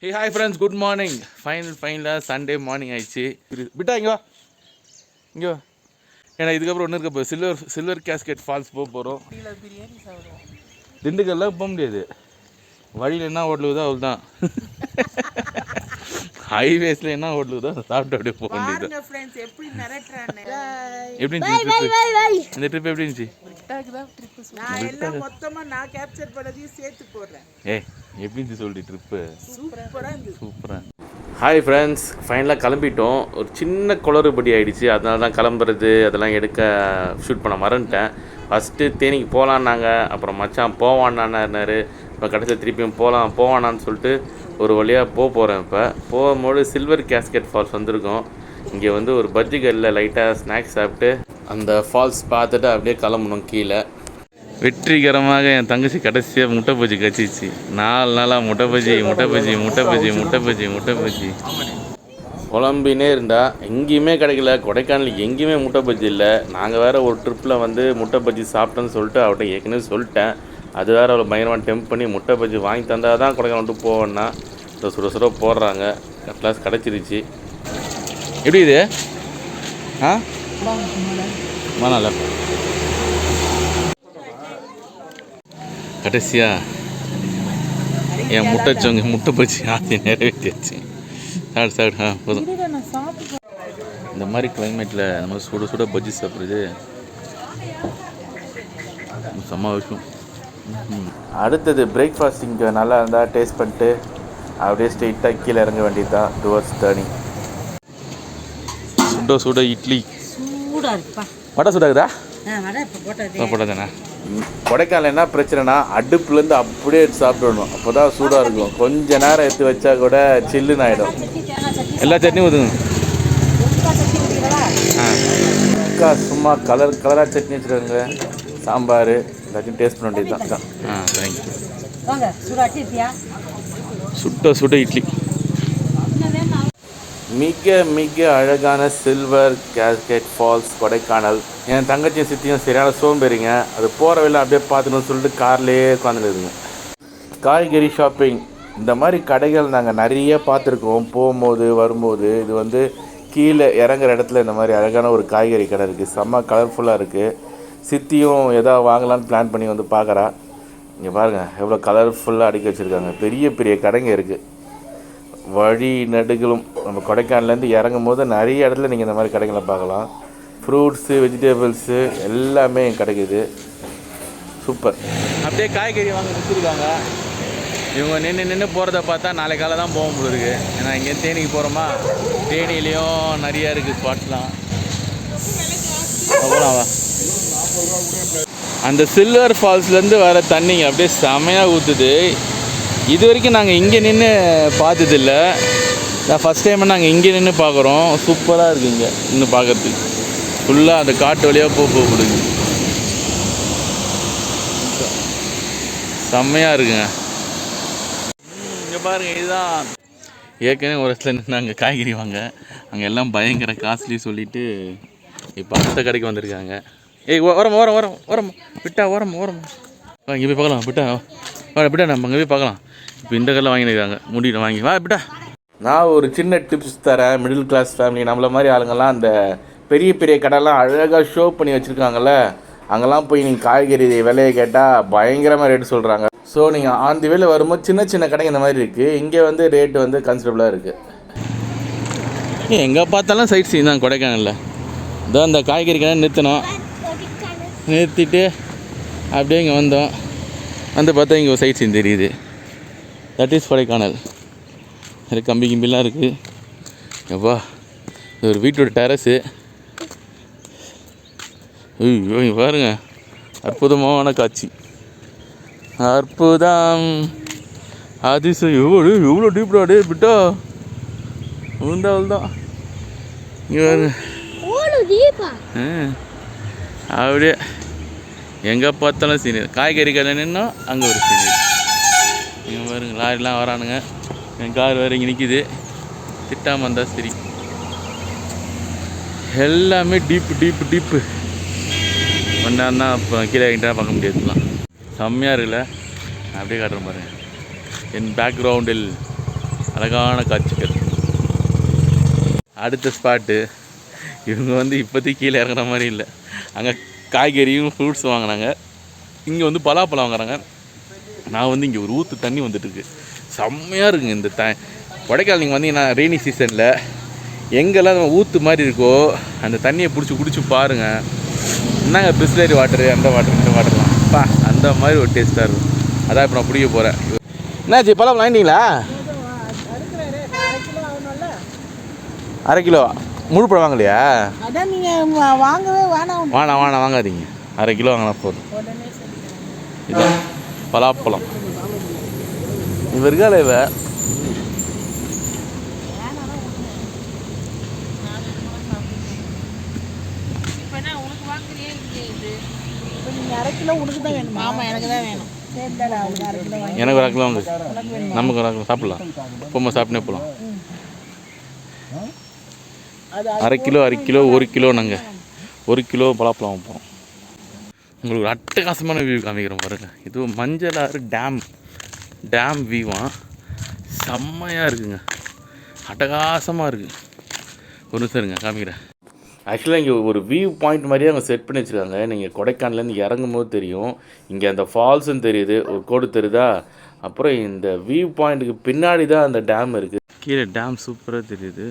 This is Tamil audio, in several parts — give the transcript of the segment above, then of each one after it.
Hey, hi friends, good morning. Final Sunday morning ஆயிடுச்சு. பிட்டா இங்கே வா இங்கே வா. ஏன்னா இதுக்கப்புறம் ஒன்று இருக்க போகுது. சில்வர் கேஸ்கெட் ஃபால்ஸ் போகிறோம். திண்டுக்கல்லாம் போக முடியாது. வழியில் என்ன ஹோட்டலுதோ அவள் தான். ஹைவேஸில் என்ன ஹோட்டலுதோ சாப்பிட்டு அப்படியே போக வேண்டியது. எப்படி இருந்துச்சு இந்த ட்ரிப் எப்படி இருந்துச்சு? எப்படி இருந்துச்சு சொல்லி ட்ரிப்பு? சூப்பராக. ஹாய் ஃப்ரெண்ட்ஸ், ஃபைனலாக கிளம்பிட்டோம். ஒரு சின்ன குளறுபடி ஆகிடுச்சு, அதனால தான் கிளம்புறது அதெல்லாம் எடுக்க ஷூட் பண்ண மறந்துட்டேன். ஃபஸ்ட்டு தேனிக்கு போகலான்னாங்க, அப்புறம் மச்சான் போவான்னாரு. இப்போ கடைசியில் திருப்பியும் போவானான்னு சொல்லிட்டு ஒரு வழியாக போகிறேன். இப்போ போகும்போது சில்வர் கேஸ்கெட் ஃபால்ஸ் வந்திருக்கோம். இங்கே வந்து ஒரு பஜ்ஜி கல்லில் லைட்டாக ஸ்நாக்ஸ் சாப்பிட்டு அந்த ஃபால்ஸ் பார்த்துட்டு அப்படியே கிளம்பணும் கீழே. வெற்றிகரமாக என் தங்கச்சி கடைசியாக முட்டை பஜ்ஜி கச்சிச்சு. 4 நாளாக முட்டை பஜ்ஜி குழம்பினே இருந்தா. எங்கேயுமே கிடைக்கல. கொடைக்கானல் எங்கேயுமே முட்டை பஜ்ஜி இல்லை. நாங்கள் வேறு ஒரு ட்ரிப்பில் வந்து முட்டை பஜ்ஜி சாப்பிட்டோன்னு சொல்லிட்டு அவர்கிட்ட ஏற்கனவே சொல்லிட்டேன். அது வேறு அவளை பயங்கரமாக டெம்ப் பண்ணி முட்டை பஜ்ஜி வாங்கி தந்தால் தான் கொடைக்கானல் விட்டு போவேன்னா சுட போடுறாங்க. கிளாஸ் கிடச்சிருச்சு. எப்படி இது? வேணால கடைசியா என் முட்டை பஜ்ஜி ஆசை நிறைவேற்றியாச்சு. சாப்பிடு போதும். இந்த மாதிரி கிளைமேட்டில் நம்ம சுட பஜ்ஜி சாப்பிட்றது செம்ம விஷயம். அடுத்தது பிரேக்ஃபாஸ்ட் இங்கே நல்லா இருந்தால் டேஸ்ட் பண்ணிட்டு அப்படியே ஸ்ட்ரெயிட்டாக கீழே இறங்க வேண்டியது தான் டுவர்ட்ஸ் டர்னிங். சுட இட்லி வடை சுடாக்குதா? போட்டதானே. கொடைக்கானல் என்ன பிரச்சனைனா அடுப்புலேருந்து அப்படியே எடுத்து சாப்பிடணும். அப்போ தான் சூடாக இருக்கும். கொஞ்ச நேரம் எடுத்து வச்சா கூட சில்லுன்னு ஆகிடும். எல்லா சட்னியும் ஊற்றுங்க. சும்மா கலராக சட்னி வச்சுருக்காங்க. சாம்பார் எல்லாத்தையும் டேஸ்ட் பண்ண வேண்டியது தான். தேங்க்யூ. சுட இட்லி. மிக அழகான சில்வர் கேஸ்கெட் ஃபால்ஸ் கொடைக்கானல். என் தங்கச்சியும் சித்தியும் சரியான சோம்பேறிங்க. அது போகிற வழியில் அப்படியே பார்த்துன்னு சொல்லிட்டு கார்லேயே உட்காந்துருக்குங்க. காய்கறி ஷாப்பிங் இந்த மாதிரி கடைகள் நாங்கள் நிறைய பார்த்துருக்கோம் போகும்போது வரும்போது. இது வந்து கீழே இறங்குற இடத்துல இந்த மாதிரி அழகான ஒரு காய்கறி கடை இருக்குது. செம்ம கலர்ஃபுல்லாக இருக்குது. சித்தியும் எதாவது வாங்கலான்னு பிளான் பண்ணி வந்து பார்க்குறா. இங்கே பாருங்கள் எவ்வளோ கலர்ஃபுல்லாக அடுக்கி வச்சுருக்காங்க. பெரிய கடைங்க இருக்குது வழி நடுகளும். நம்ம கொடைக்கானலேருந்து இறங்கும் போது நிறைய இடத்துல நீங்கள் இந்த மாதிரி கடைகளை பார்க்கலாம். ஃப்ரூட்ஸு வெஜிடபிள்ஸு எல்லாமே கிடைக்குது. சூப்பர். அப்படியே காய்கறி வாங்க வச்சுருக்காங்க. இவங்க நின்று போகிறத பார்த்தா நாளைக்கு காலை தான் போக முடியுது. ஏன்னா இங்கேருந்து தேனிக்கு போகிறோமா, தேனிலையும் நிறையா இருக்குது ஸ்பாட்ஸ்லாம். அவ்வளோவா அந்த சில்வர் ஃபால்ஸ்லேருந்து வர தண்ணிங்க அப்படியே செமையாக ஊற்றுது. இது வரைக்கும் நாங்கள் இங்கே நின்று பார்த்ததில்ல. ஃபஸ்ட் டைம் நாங்கள் இங்கே நின்று பார்க்குறோம். சூப்பராக இருக்குது இங்கே இன்னும் பார்க்குறதுக்கு. ஃபுல்லாக அந்த காட்டு வழியாக போகுது. செம்மையாக இருக்குங்க. இங்கே பாருங்கள், இதுதான் ஏற்கனவே ஒரு இடத்துல நின்று அங்கே காய்கறி வாங்க. அங்கே எல்லாம் பயங்கர காஸ்ட்லி சொல்லிவிட்டு இப்போ அடுத்த கடைக்கு வந்திருக்காங்க. ஓரம் விட்டா ஓரம் இங்கே போய் பார்க்கலாம். விட்டா நம்ம அங்கே போய் பார்க்கலாம். இப்போ இந்த கடையில் வாங்கியிருக்காங்க. முடியல வாங்கி வா விட்டா. நான் ஒரு சின்ன டிப்ஸ் தரேன். மிடில் கிளாஸ் ஃபேமிலி நம்மள மாதிரி ஆளுங்கள்லாம் அந்த பெரிய கடைலாம் அழகாக ஷோ பண்ணி வச்சுருக்காங்கல்ல, அங்கெல்லாம் போய் நீங்கள் காய்கறி விலையை கேட்டால் பயங்கரமாக ரேட்டு சொல்கிறாங்க. ஸோ நீங்கள் ஆன் தி வேல வரும்போது சின்ன கடைங்க இந்த மாதிரி இருக்குது. இங்கே வந்து ரேட்டு வந்து கன்சிடபிளாக இருக்குது. எங்கே பார்த்தாலும் சைட் சீன் தான் கொடைக்கானலில். இதோ அந்த காய்கறி கடை நிறுத்திட்டு அப்படியே இங்கே வந்தோம். வந்து பார்த்தா இங்கே ஒரு சைட் சீன் தெரியுது. That is Kodaikanal. அது கம்பிலாம் இருக்குது. எப்பா இது ஒரு வீட்டோட டெரஸு. ஐயோ பாருங்க, அற்புதமான காட்சி. அற்புதம் அதிசயம். எவ்வளோ டீப்டாடே விட்டா உண்டாவல்தான். இங்கே பாருங்க அப்படியே எங்கே பார்த்தாலும் சீனியர். காய்கறி கடை நின்னா அங்கே ஒரு சீனியர். இங்கே பாருங்க லாரிலாம் வரானுங்க. என் கார் வேறு இங்கே நிற்கிது. திட்டாமல் இருந்தால் சரி. எல்லாமே டீப்பு ஒன்றா இப்போ கீழே கிட்ட பார்க்க முடியாதுலாம். செம்மையாக இருக்குல்ல. அப்படியே காட்டுறேன் பாருங்கள். என் பேக்ரவுண்டில் அழகான காட்சிகள். அடுத்த ஸ்பாட்டு இவங்க வந்து இப்போதைக்கு கீழே இறங்குற மாதிரி இல்லை. அங்கே காய்கறியும் ஃப்ரூட்ஸ் வாங்கினாங்க, இங்கே வந்து பலாப்பழம் வாங்குறாங்க. நான் வந்து இங்கே ஒரு ஊற்று தண்ணி வந்துட்டுருக்கு, செம்மையாக இருக்குங்க இந்த கொடைக்கானல். நீங்கள் வந்தீங்கன்னா ரெய்னி சீசனில் எங்கெல்லாம் ஊற்று மாதிரி இருக்கோ அந்த தண்ணியை பிடிச்சி குடிச்சு பாருங்கள். என்னங்க பிஸ்லரி வாட்டரு, அந்த வாட்டர் இந்த வாட்டர்லாம் பா அந்த மாதிரி ஒரு டேஸ்ட்டாக இருக்கும். அதான் இப்போ நான் பிடிக்க போகிறேன். என்னாச்சு பழம் வாங்கிட்டீங்களா? அரை கிலோ முழு பழம் வாங்கலையா? அதான் நீங்கள் வாங்கவே வேணாம். வாங்காதீங்க, அரை கிலோ வாங்கினா போதும். இதான் பலாப்பழம். இவ இருக்கால இவ அரை கிலோ உனக்கு தான் வேணும். ஆமாம், எனக்கு தான் வேணும். எனக்கு ஒரு அரை கிலோ வாங்க, நமக்கு ஒரு அரை கிலோ சாப்பிட்லாம். பொம்மை சாப்பிட்டே போகலாம். அரை கிலோ 1 கிலோ நாங்கள் 1 கிலோ பலாப்பழம் வைப்போம். உங்களுக்கு ஒரு அட்டகாசமான வியூ காமிக்கிறோம் பாருங்கள். இது மஞ்சளாறு டேம் வியூவாக செம்மையாக இருக்குங்க, அட்டகாசமாக இருக்குது. ஒரு நிமிஷம் இருங்க காமிக்கிறேன். ஆக்சுவலாக இங்கே ஒரு வியூ பாயிண்ட் மாதிரியே அவங்க செட் பண்ணி வச்சுருக்காங்க. நீங்கள் கொடைக்கானலேருந்து இறங்கும் போது தெரியும், இங்கே அந்த ஃபால்ஸும் தெரியுது, ஒரு கோடு தெரியுதா. அப்புறம் இந்த வியூ பாயிண்ட்டுக்கு பின்னாடி தான் அந்த டேம் இருக்குது. கீழே டேம் சூப்பராக தெரியுது.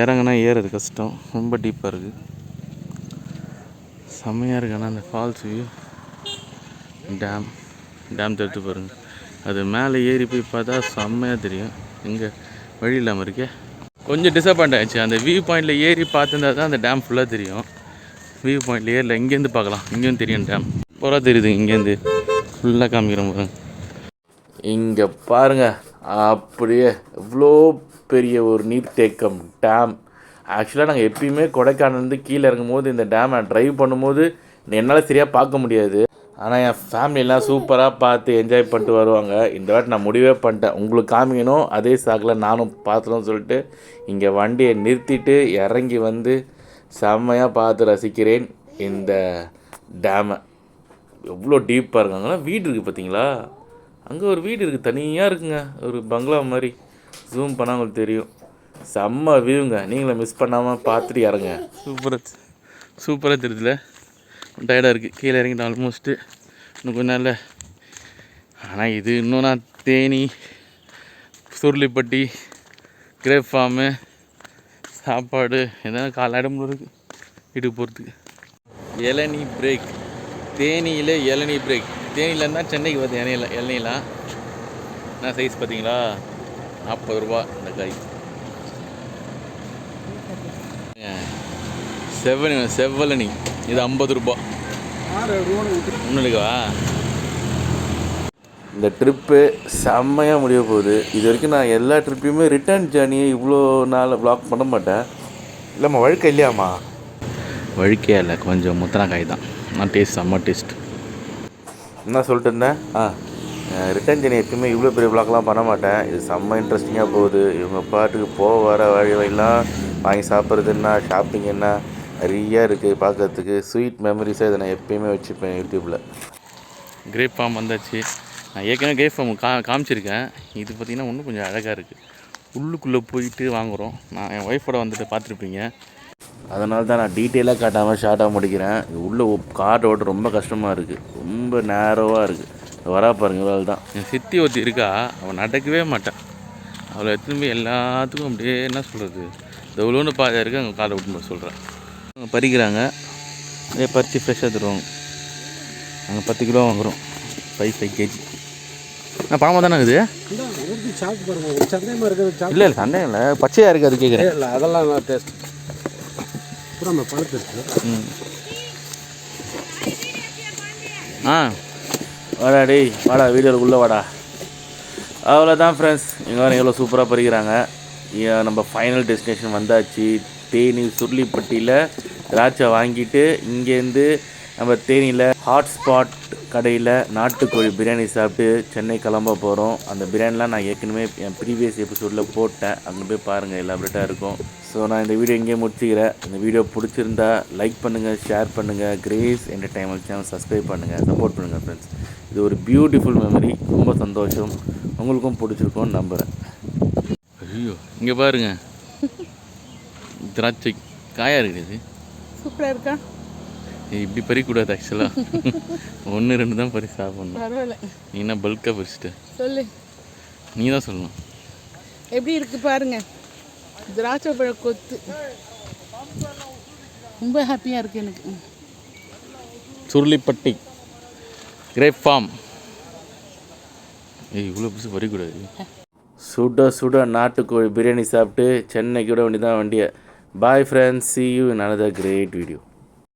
இறங்கினா ஏறது கஷ்டம், ரொம்ப டீப்பாக இருக்குது. செம்மையாக இருக்குது. ஆனால் அந்த ஃபால்ஸ் வியூ, டேம் தெரிஞ்சு பாருங்கள். அது மேலே ஏறி போய் பார்த்தா செம்மையாக தெரியும். இங்கே வழி இல்லாமல் இருக்கே, கொஞ்சம் டிசப்பாயிண்ட் ஆகிடுச்சு. அந்த வியூ பாயிண்டில் ஏறி பார்த்துருந்தா தான் அந்த டேம் ஃபுல்லாக தெரியும். வியூ பாயிண்டில் ஏறல, இங்கேருந்து பார்க்கலாம், இங்கேயும் தெரியும் டேம் பூரா தெரியுது. இங்கேருந்து ஃபுல்லாக காமிக்கிறோம் பாருங்க. இங்கே பாருங்கள், அப்படியே இவ்வளோ பெரிய ஒரு நீர்த்தேக்கம் டேம். ஆக்சுவலாக நாங்கள் எப்பயுமே கொடைக்கானல்லேருந்து கீழே இறங்கும் போது இந்த டேமை ட்ரைவ் பண்ணும்போது என்னால் சரியாக பார்க்க முடியாது. ஆனால் என் ஃபேமிலியெல்லாம் சூப்பராக பார்த்து என்ஜாய் பண்ணிட்டு வருவாங்க. இந்த வாட்டி நான் முடிவே பண்ணிட்டேன், உங்களுக்கு காமிக்கணும், அதே சாக்கில் நானும் பார்த்துணும்னு சொல்லிட்டு இங்கே வண்டியை நிறுத்திட்டு இறங்கி வந்து செம்மையாக பார்த்து ரசிக்கிறேன் இந்த டேமை. எவ்வளோ டீப்பாக இருக்காங்களா. வீடு இருக்குது பார்த்தீங்களா, அங்கே ஒரு வீடு இருக்குது, தனியாக இருக்குங்க, ஒரு பங்களா மாதிரி. ஜூம் பண்ணால் உங்களுக்கு தெரியும். செம்ம வியூங்க, நீங்களும் மிஸ் பண்ணாமல் பார்த்துட்டு இறங்க. சூப்பராக தெரியுதுல. டயர்டாக இருக்குது, கீழே இறங்கிட்டு ஆல்மோஸ்ட்டு இன்னும் கொஞ்சம் நாள். ஆனால் இது இன்னும் நான் தேனி, சுருளிப்பட்டி, கிரேப் ஃபார்மு, சாப்பாடு எதனா காலாயிடம் இருக்குது வீட்டுக்கு போகிறதுக்கு. இளநீ பிரேக், தேனியில் இளநீ பிரேக். தேனியிலேருந்தா சென்னைக்கு வருது இளநீலாம். என்ன சைஸ் பார்த்தீங்களா, 40 ரூபா இந்த காய். செவ்வளனி இது 50 ரூபா. ஒன்றும் இல்லைக்கா. இந்த ட்ரிப்பு செம்மையாக முடிய போகுது. இது வரைக்கும் நான் எல்லா ட்ரிப்பையுமே ரிட்டர்ன் ஜேர்னியை இவ்வளோ நாள் வ்ளாக் பண்ண மாட்டேன். இல்லைம்மா வழுக்க இல்லையாம்மா? வழுக்கே இல்லை, கொஞ்சம் முத்தனா காய் தான். நான் டேஸ்ட் செம்ம டேஸ்ட். என்ன சொல்லிட்டு இருந்தேன், ரிட்டர்ன் ஜேர்னி எப்பயுமே இவ்வளோ பெரிய வ்ளாக்லாம் பண்ண மாட்டேன். இது செம்ம இன்ட்ரெஸ்டிங்காக போகுது. இவங்க பாட்டுக்கு வர வழியெல்லாம் வாங்கி சாப்பிட்றதுன்னா, ஷாப்பிங் என்ன நிறையா இருக்குது பார்க்குறதுக்கு. ஸ்வீட் மெமரிஸாக இதை நான் எப்பயுமே வச்சுப்பேன் யூடியூப்பில். கிரேப் ஃபார்ம் வந்தாச்சு. நான் ஏற்கனவே கிரேப் ஃபார்ம் காமிச்சிருக்கேன். இது பார்த்திங்கன்னா இன்னும் கொஞ்சம் அழகாக இருக்குது. உள்ளுக்குள்ளே போயிட்டு வாங்குகிறோம். நான் என் ஒய்ஃபோட வந்துட்டு பார்த்துருப்பீங்க, அதனால தான் நான் டீட்டெயிலாக காட்டாமல் ஷார்ட்டாக முடிக்கிறேன். இது உள்ளே கார் ஓட்ட ரொம்ப கஷ்டமாக இருக்குது, ரொம்ப நேரோவாக இருக்குது. வரா பாருங்க, இவ்வளோ தான். என் சித்தி ஒருத்தி இருக்கா, அவன் நடக்கவே மாட்டான். அவளை எடுத்துன்னு போய் எல்லாத்துக்கும் அப்படியே என்ன சொல்கிறது, இந்த இவ்வளோன்னு பாதையாக இருக்குது, அங்கே காலை விட்டுன்னு போய் சொல்கிறேன். அவங்க பறிக்கிறாங்க, அதே பறித்து ஃப்ரெஷ்ஷாக தருவாங்க. நாங்கள் 10 கிலோ வாங்குகிறோம், 5 kg. நான் பாமா தானே இருக்குது. இல்லை சந்தேகம் இல்லை, பச்சையாக இருக்குது, அது கேட்குறேன். இல்லை அதெல்லாம் டேஸ்ட் வாடா டேய், வாடா வீடியோவில் உள்ளே வாடா. அவ்வளோதான் ஃப்ரெண்ட்ஸ், இங்கே வர எவ்வளோ சூப்பராக பறிக்கிறாங்க. நம்ம ஃபைனல் டெஸ்டினேஷன் வந்தாச்சு. தேனி சுருளிப்பட்டியில் திராட்சை வாங்கிட்டு இங்கேருந்து நம்ம தேனியில் ஹாட்ஸ்பாட் கடையில் நாட்டுக்கோழி பிரியாணி சாப்பிட்டு சென்னை கிளம்ப போகிறோம். அந்த பிரியாணிலாம் நான் ஏற்கனவே என் ப்ரீவியஸ் எபிசோடில் போட்டேன், அங்கே போய் பாருங்கள், எலாபரேட்டாக இருக்கும். ஸோ நான் இந்த வீடியோ இங்கேயே முடிச்சுக்கிறேன். இந்த வீடியோ பிடிச்சிருந்தா லைக் பண்ணுங்கள், ஷேர் பண்ணுங்கள், கிரேஸ் என்டர்டைன்மெண்ட் சேனல் சப்ஸ்கிரைப் பண்ணுங்கள், சப்போர்ட் பண்ணுங்கள் ஃப்ரெண்ட்ஸ். இது ஒரு பியூட்டிஃபுல் மெமரி, ரொம்ப சந்தோஷம். உங்களுக்கும் பிடிச்சிருக்கோன்னு நம்புகிறேன். ஐயோ இங்கே பாருங்க, திராட்சை காயாக இருக்குது. சூப்பராக இருக்கா? இப்படி பறிக்கூடாது ஆக்சுவலாக. 1-2 தான் பறி சாப்பிட்ணும். பரவாயில்ல, நீ என்ன பல்காக பறிச்சிட்ட? சொல்லு, நீ தான் சொல்லணும். எப்படி இருக்கு பாருங்க, திராட்சை பழ கொத்து. ரொம்ப ஹாப்பியாக இருக்குது எனக்கு. Surulipatti grape farm. இவ்வளோ பிடிச்சி பறிக்கூடாது. சுட சுட நாட்டுக்கோழி பிரியாணி சாப்பிட்டு சென்னைக்கு விட வேண்டியதான் வண்டியை. Bye friends, see you in another great video.